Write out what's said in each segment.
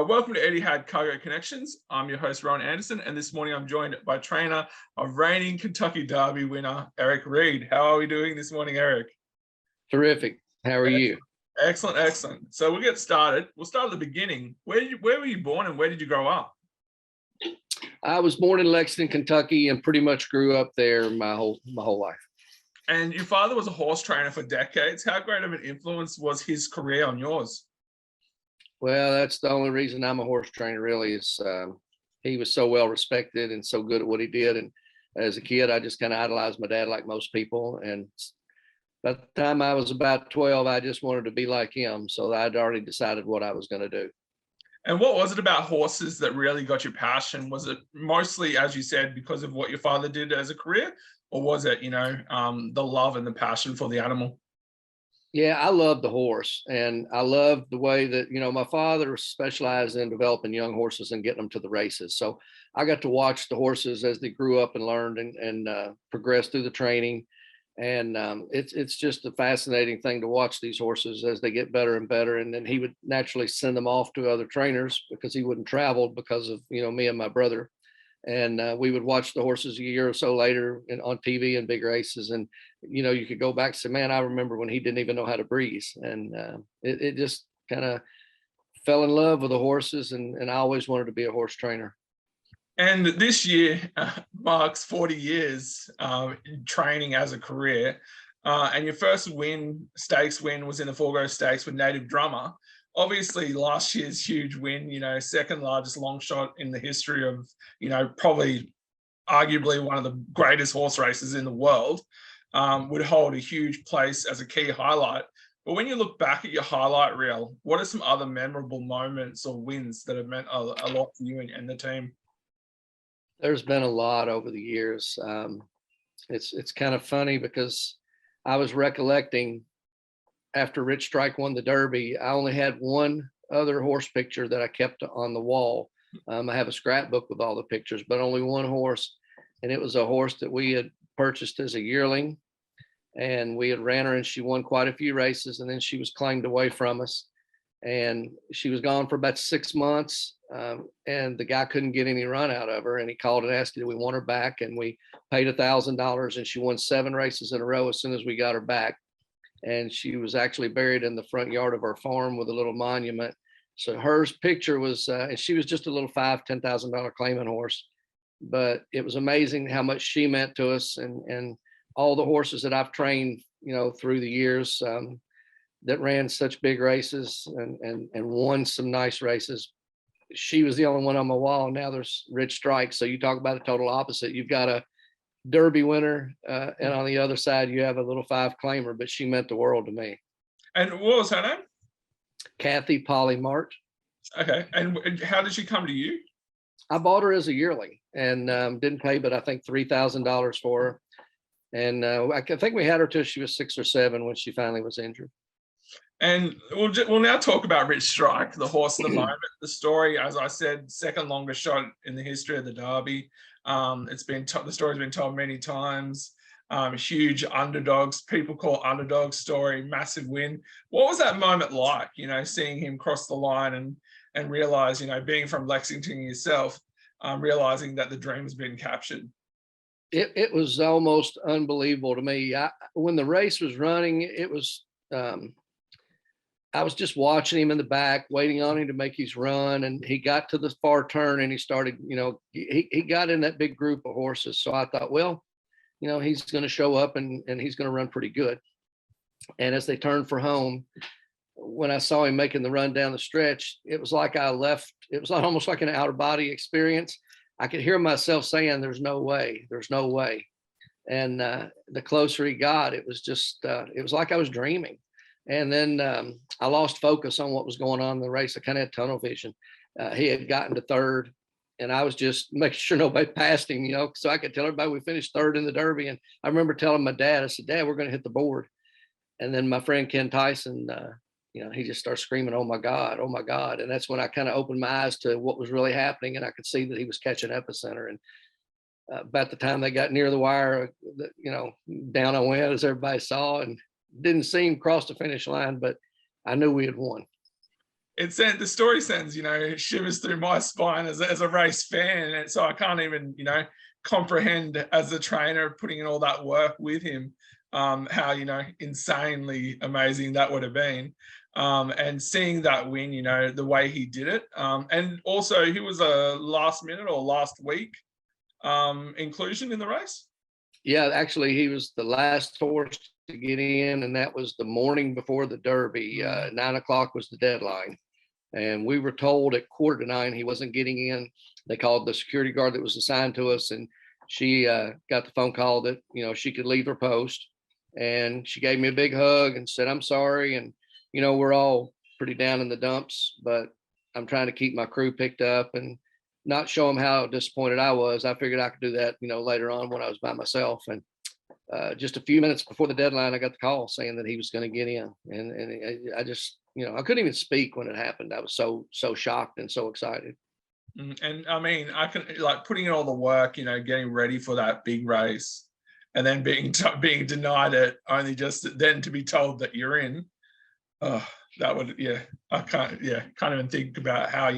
Welcome to Etihad Cargo Connections. I'm your host, Ron Anderson, and this morning I'm joined by trainer of reigning Kentucky Derby winner, Eric Reed. How are we doing this morning, Eric? Terrific. How are you? Excellent, excellent. So we'll get started. We'll start at the beginning. Where were you born and where did you grow up? I was born in Lexington, Kentucky, and pretty much grew up there my whole life. And your father was a horse trainer for decades. How great of an influence was his career on yours? Well, that's the only reason I'm a horse trainer, really, is he was so well respected and so good at what he did. And as a kid, I just kind of idolized my dad like most people. And by the time I was about 12, I just wanted to be like him. So I'd already decided what I was going to do. And what was it about horses that really got your passion? Was it mostly, as you said, because of what your father did as a career? Or was it, the love and the passion for the animal? Yeah, I love the horse, and I love the way that, my father specialized in developing young horses and getting them to the races. So I got to watch the horses as they grew up and learned and progressed through the training. And it's just a fascinating thing to watch these horses as they get better and better. And then he would naturally send them off to other trainers because he wouldn't travel because of, me and my brother. And we would watch the horses a year or so later on TV and big races. And, you could go back and say, man, I remember when he didn't even know how to breeze. And it just kind of fell in love with the horses. And I always wanted to be a horse trainer. And this year marks 40 years training as a career. And your first stakes win was in the Forgo Stakes with Native Drummer. Obviously, last year's huge win, second largest long shot in the history of, probably arguably one of the greatest horse races in the world, would hold a huge place as a key highlight. But when you look back at your highlight reel, what are some other memorable moments or wins that have meant a lot to you and the team? There's been a lot over the years. It's kind of funny because I was recollecting after Rich Strike won the Derby, I only had one other horse picture that I kept on the wall. I have a scrapbook with all the pictures, but only one horse. And it was a horse that we had purchased as a yearling. And we had ran her and she won quite a few races. And then she was claimed away from us. And she was gone for about 6 months. And the guy couldn't get any run out of her. And he called and asked, did we want her back? And we paid $1,000 and she won 7 races in a row as soon as we got her back. And she was actually buried in the front yard of our farm with a little monument. So her picture was, and she was just a little $5,000-$10,000 claimant horse, but it was amazing how much she meant to us and all the horses that I've trained, through the years that ran such big races and won some nice races. She was the only one on my wall. Now there's Rich Strike. So you talk about the total opposite. You've got a Derby winner, and on the other side you have a little 5 claimer, but she meant the world to me. And what was her name? Kathy Polly Mart. Okay. And how did she come to you? I bought her as a yearling and didn't pay but I think $3,000 for her. And I think we had her till she was 6 or 7 when she finally was injured. And we'll now talk about Rich Strike, the horse of the moment. The story, as I said, second longest shot in the history of the Derby. The story's been told many times. Huge underdogs, people call underdog story, massive win. What was that moment like? Seeing him cross the line and realize, being from Lexington yourself, realizing that the dream's been captured. It was almost unbelievable to me. When the race was running, it was. I was just watching him in the back, waiting on him to make his run. And he got to the far turn and he started, he got in that big group of horses. So I thought, well, he's going to show up and he's going to run pretty good. And as they turned for home, when I saw him making the run down the stretch, it was like it was almost like an outer body experience. I could hear myself saying, there's no way. And the closer he got, it was just, it was like I was dreaming. And then I lost focus on what was going on in the race. I kind of had tunnel vision. He had gotten to 3rd and I was just making sure nobody passed him, so I could tell everybody we finished 3rd in the Derby. And I remember telling my dad, I said, Dad, we're going to hit the board. And then my friend Ken Tyson, he just started screaming, oh my God, oh my God. And that's when I kind of opened my eyes to what was really happening. And I could see that he was catching epicenter. And about the time they got near the wire, down I went, as everybody saw, and didn't see him cross the finish line, but I knew we had won. the story sends, shivers through my spine as a race fan. And so I can't even, comprehend as a trainer putting in all that work with him, how, insanely amazing that would have been. And seeing that win, the way he did it. And also he was a last minute or last week inclusion in the race. Yeah, actually, he was the last horse to get in, and that was the morning before the Derby. 9 o'clock was the deadline. And we were told at 8:45 he wasn't getting in. They called the security guard that was assigned to us, and she got the phone call that, she could leave her post. And she gave me a big hug and said, "I'm sorry." And, we're all pretty down in the dumps, but I'm trying to keep my crew picked up and not show them how disappointed I was. I figured I could do that, later on when I was by myself. And just a few minutes before the deadline, I got the call saying that he was going to get in. And I just, I couldn't even speak when it happened. I was so shocked and so excited. And I mean, I can putting in all the work, getting ready for that big race, and then being denied it, only just then to be told that you're in. Oh, that would, I can't even think about how,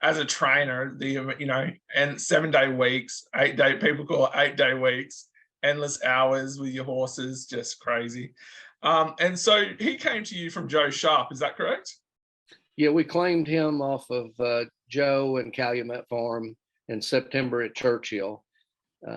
as a trainer, and 7-day weeks, 8-day, people call it 8-day weeks, endless hours with your horses, just crazy. And so he came to you from Joe Sharp, is that correct? Yeah, we claimed him off of Joe and Calumet Farm in September at Churchill.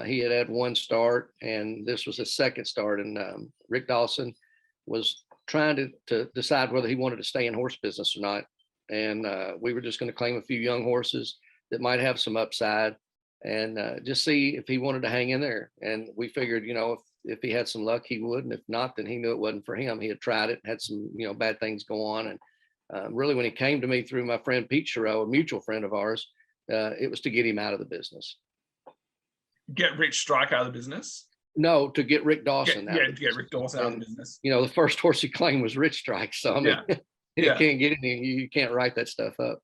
He had one start, and this was his second start. And Rick Dawson was trying to decide whether he wanted to stay in horse business or not. And we were just going to claim a few young horses that might have some upside and just see if he wanted to hang in there. And we figured, if he had some luck, he would. And if not, then he knew it wasn't for him. He had tried it, had some, bad things go on. And really, when he came to me through my friend Pete Chereau, a mutual friend of ours, it was to get him out of the business. Get Rich Strike out of the business? No, to get Rick Dawson out. To get Rick Dawson out of the business. The first horse he claimed was Rich Strike. So, I mean, you can't get any, you can't write that stuff up.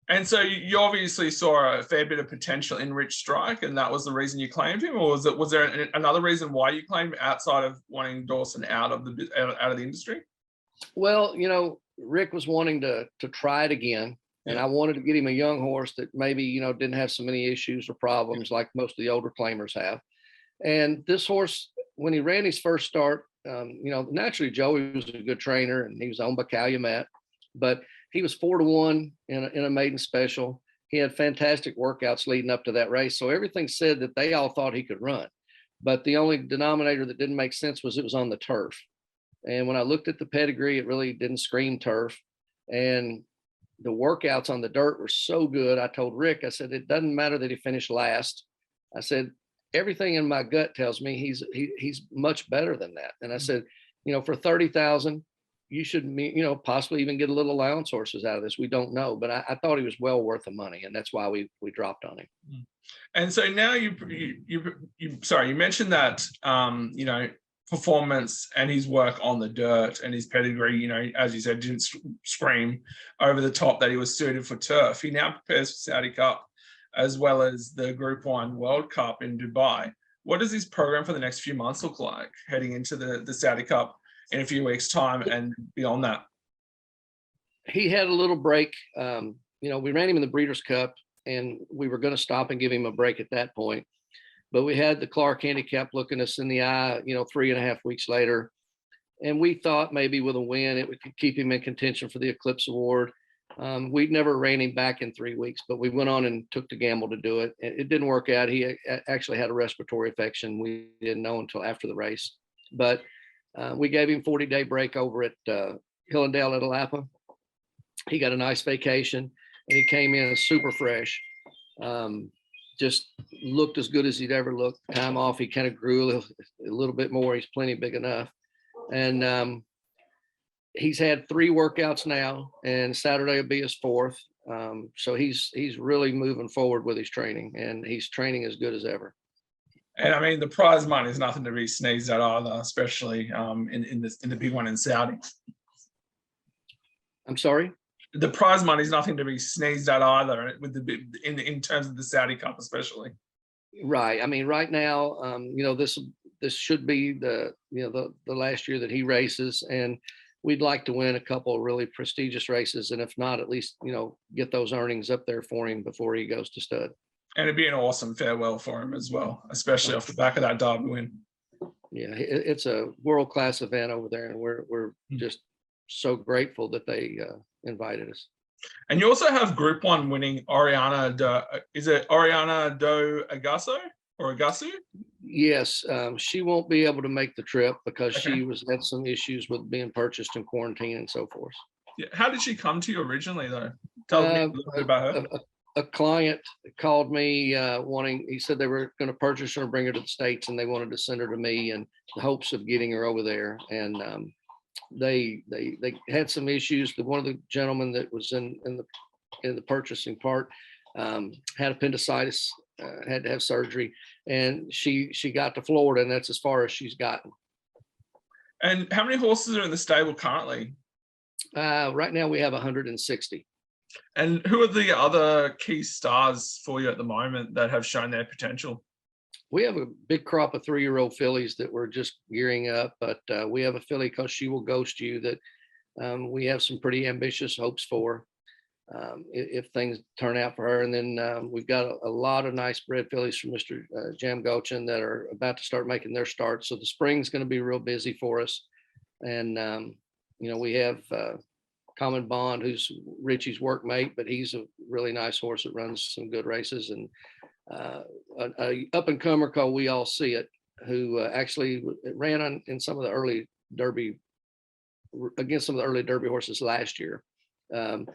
And so you obviously saw a fair bit of potential in Rich Strike, and that was the reason you claimed him, or was there another reason why you claimed him outside of wanting Dawson out of the industry? Well, Rick was wanting to try it again, and I wanted to get him a young horse that maybe didn't have so many issues or problems like most of the older claimers have. And this horse, when he ran his first start, naturally Joey was a good trainer and he was owned by Calumet, but he was 4-1 in a maiden special. He had fantastic workouts leading up to that race. So everything said that they all thought he could run, but the only denominator that didn't make sense was it was on the turf. And when I looked at the pedigree, it really didn't scream turf. And the workouts on the dirt were so good. I told Rick, I said, it doesn't matter that he finished last. I said, everything in my gut tells me he's much better than that. And I said, for 30,000, you should, possibly even get a little allowance horses out of this. We don't know, but I thought he was well worth the money, and that's why we dropped on him. And so now you mentioned that performance and his work on the dirt and his pedigree, as you said, didn't scream over the top that he was suited for turf. He now prepares for Saudi Cup as well as the Group 1 World Cup in Dubai. What does his program for the next few months look like heading into the Saudi Cup in a few weeks' time and beyond that? He had a little break. We ran him in the Breeders' Cup, and we were going to stop and give him a break at that point. But we had the Clark Handicap looking us in the eye, 3.5 weeks later. And we thought maybe with a win, it would keep him in contention for the Eclipse Award. We'd never ran him back in 3 weeks, but we went on and took the gamble to do it. It didn't work out. He actually had a respiratory infection. We didn't know until after the race. But we gave him 40-day break over at Hillendale at Alapa. He got a nice vacation, and he came in super fresh. Just looked as good as he'd ever looked. Time off, he kind of grew a little bit more. He's plenty big enough. And he's had 3 workouts now, and Saturday will be his 4th. So he's really moving forward with his training, and he's training as good as ever. And I mean, the prize money is nothing to be sneezed at either, especially in the big one in Saudi. I'm sorry? The prize money is nothing to be sneezed at either, with in terms of the Saudi Cup, especially. Right. I mean, right now, this should be the last year that he races, and we'd like to win a couple of really prestigious races, and if not, at least, get those earnings up there for him before he goes to stud. And it'd be an awesome farewell for him as well, especially off the back of that Derby win. Yeah, it's a world-class event over there, and we're just so grateful that they invited us. And you also have Group 1 winning Oriana do Agasso or Agasu? Yes, she won't be able to make the trip because Okay. she had some issues with being purchased in quarantine and so forth. Yeah. How did she come to you originally, though? Tell me a little bit about her. A client called me he said they were going to purchase her and bring her to the States, and they wanted to send her to me in the hopes of getting her over there. And they had some issues. One of the gentlemen that was in the purchasing part had appendicitis, had to have surgery, and she got to Florida, and that's as far as she's gotten. And how many horses are in the stable currently? Right now we have 160. And who are the other key stars for you at the moment that have shown their potential? We have a big crop of 3-year-old fillies that we're just gearing up, but we have a filly called She Will Ghost You that we have some pretty ambitious hopes for if things turn out for her. And then we've got a lot of nice bred fillies from Mr. Jam Gochin that are about to start making their start. So the spring's going to be real busy for us. And, we have Common Bond, who's Richie's workmate, but he's a really nice horse that runs some good races. And a up-and-comer called We All See It, who actually ran in some of the early Derby, against some of the early Derby horses last year. And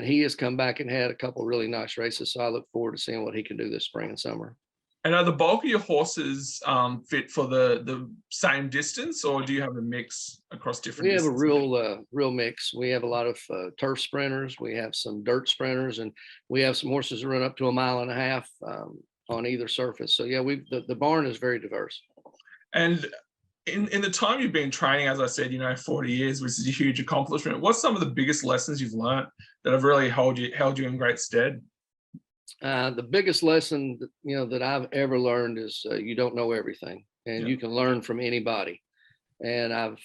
he has come back and had a couple really nice races. So I look forward to seeing what he can do this spring and summer. And are the bulk of your horses fit for the same distance, or do you have a mix across different We have distances? a real mix. We have a lot of turf sprinters. We have some dirt sprinters, and we have some horses that run up to 1.5 miles on either surface. So yeah, the barn is very diverse. And in the time you've been training, as I said, 40 years, which is a huge accomplishment. What's some of the biggest lessons you've learned that have really held you in great stead? The biggest lesson that I've ever learned is you don't know everything, and you can learn from anybody. And I've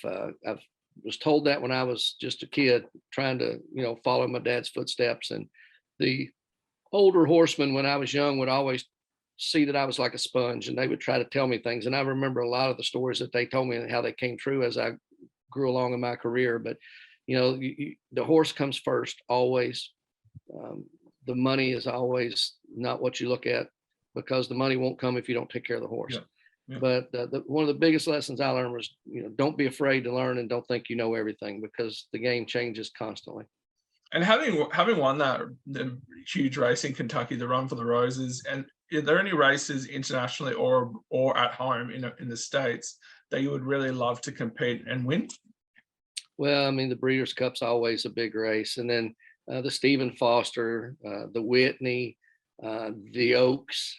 was told that when I was just a kid trying to follow my dad's footsteps. And the older horsemen when I was young would always see that I was like a sponge, and they would try to tell me things. And I remember a lot of the stories that they told me and how they came true as I grew along in my career. But the horse comes first always. The money is always not what you look at, because the money won't come if you don't take care of the horse. Yeah. But one of the biggest lessons I learned was, don't be afraid to learn, and don't think you know everything, because the game changes constantly. And having won the huge race in Kentucky, the Run for the Roses, and are there any races internationally or at home in the States that you would really love to compete and win? Well, I mean, the Breeders' Cup's always a big race, and then the Stephen Foster, the Whitney, the Oaks.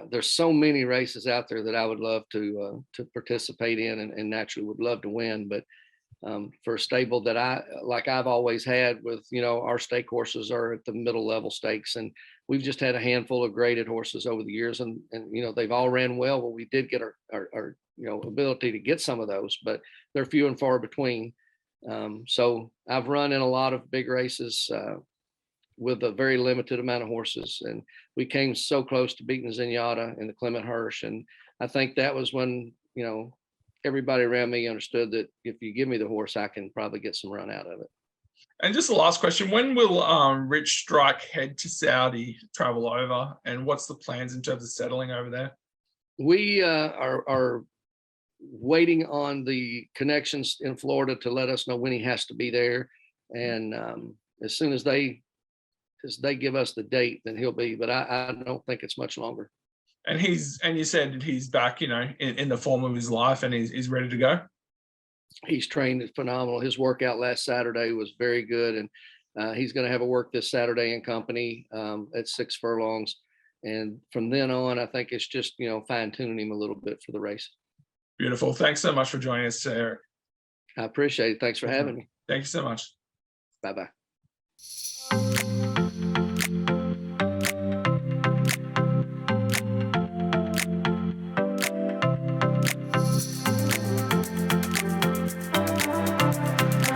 There's so many races out there that I would love to participate in, and naturally would love to win. But for a stable that I've always had with, our stake horses are at the middle level stakes, and we've just had a handful of graded horses over the years, and they've all ran well. But we did get our ability to get some of those, but they're few and far between. So I've run in a lot of big races with a very limited amount of horses, and we came so close to beating Zenyatta in the Clement Hirsch. And I think that was when, everybody around me understood that if you give me the horse, I can probably get some run out of it. And just the last question, when will Rich Strike head to Saudi, travel over, and what's the plans in terms of settling over there? We are waiting on the connections in Florida to let us know when he has to be there. And as soon as they give us the date, then he'll be, but I don't think it's much longer. And you said he's back, in the form of his life, and he's ready to go. He's trained phenomenal. His workout last Saturday was very good. And he's going to have a work this Saturday in company at 6 Furlongs. And from then on, I think it's just, fine tuning him a little bit for the race. Beautiful. Thanks so much for joining us, Eric. I appreciate it. Thanks for having me. Thank you so much. Bye-bye.